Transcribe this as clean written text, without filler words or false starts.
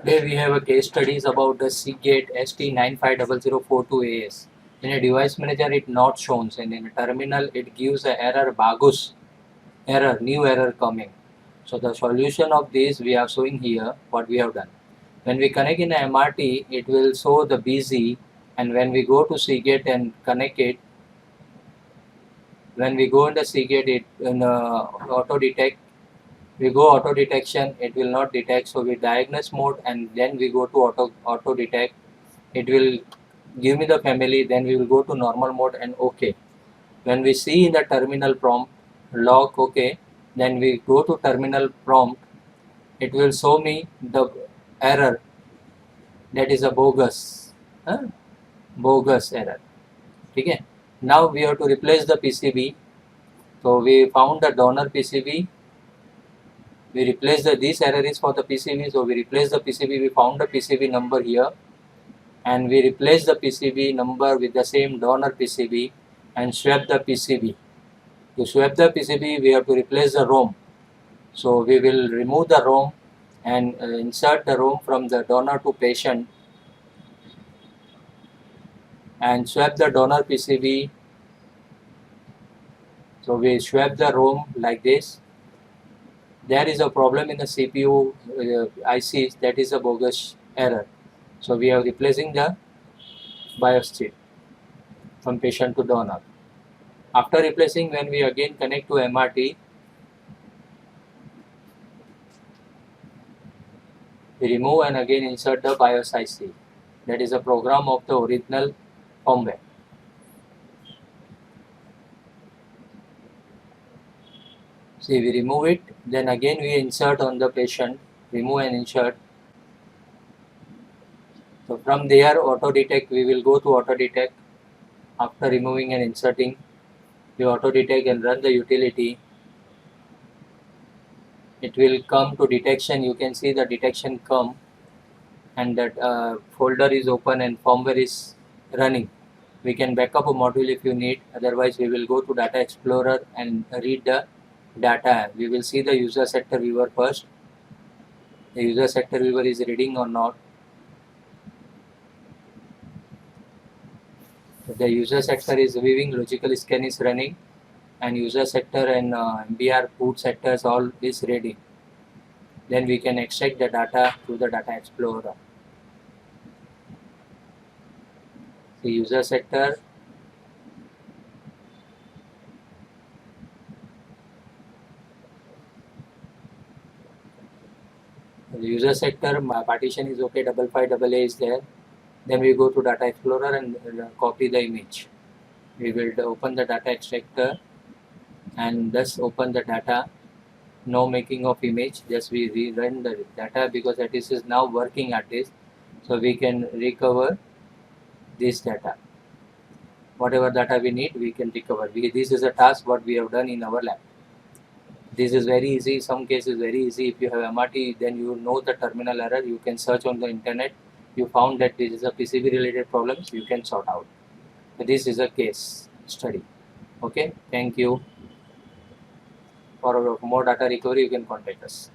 Today we have a case studies about the seagate st950042as. In a device manager it not shown, and in a terminal it gives a error bogus error, new error coming. So the solution of this we are showing here what we have done. When we connect in a MRT it will show the busy, and when we go to seagate and connect it, when we go in the seagate it in auto detect, we go auto detection, it will not detect, so we diagnose mode and then we go to auto detect, it will give me the family, then we will go to normal mode and okay. When we see in the terminal prompt log okay, then we go to terminal prompt, it will show me the error, that is a bogus bogus error. Okay, now we have to replace the PCB. So we found the donor PCB, we replace this error is for the PCB, so we replace the PCB, we found the PCB number here, and we replace the PCB number with the same donor PCB and swap the PCB. To swap the PCB, we have to replace the ROM. So we will remove the ROM and insert the ROM from the donor to patient and swap the donor PCB. So we swap the ROM like this. There is a problem in the CPU ICs, that is a bogus error. So we are replacing the BIOS chip from patient to donor. After replacing, when we again connect to MRT, we remove and again insert the BIOS IC. That is a program of the original firmware. See, we remove it, then again we insert on the patient, remove and insert. So from there, auto detect, we will go to auto detect. After removing and inserting, we auto detect and run the utility. It will come to detection. You can see the detection come, and that folder is open and firmware is running. We can backup a module if you need, otherwise we will go to Data Explorer and read the data. We will see the user sector viewer first. The user sector viewer is reading or not. The user sector is viewing, logical scan is running, and user sector and MBR boot sectors all is reading. Then we can extract the data through the Data Explorer. The user sector, partition is okay, 55AA is there. Then we go to Data Explorer and copy the image. We will open the data extractor and thus open the data. No making of image, just we rerun the data because that is now working at this. So we can recover this data. Whatever data we need, we can recover. This is a task what we have done in our lab. This is very easy. Some cases very easy. If you have MRT, then you know the terminal error. You can search on the internet. You found that this is a PCB related problems. You can sort out. This is a case study. Okay. Thank you. For more data recovery, you can contact us.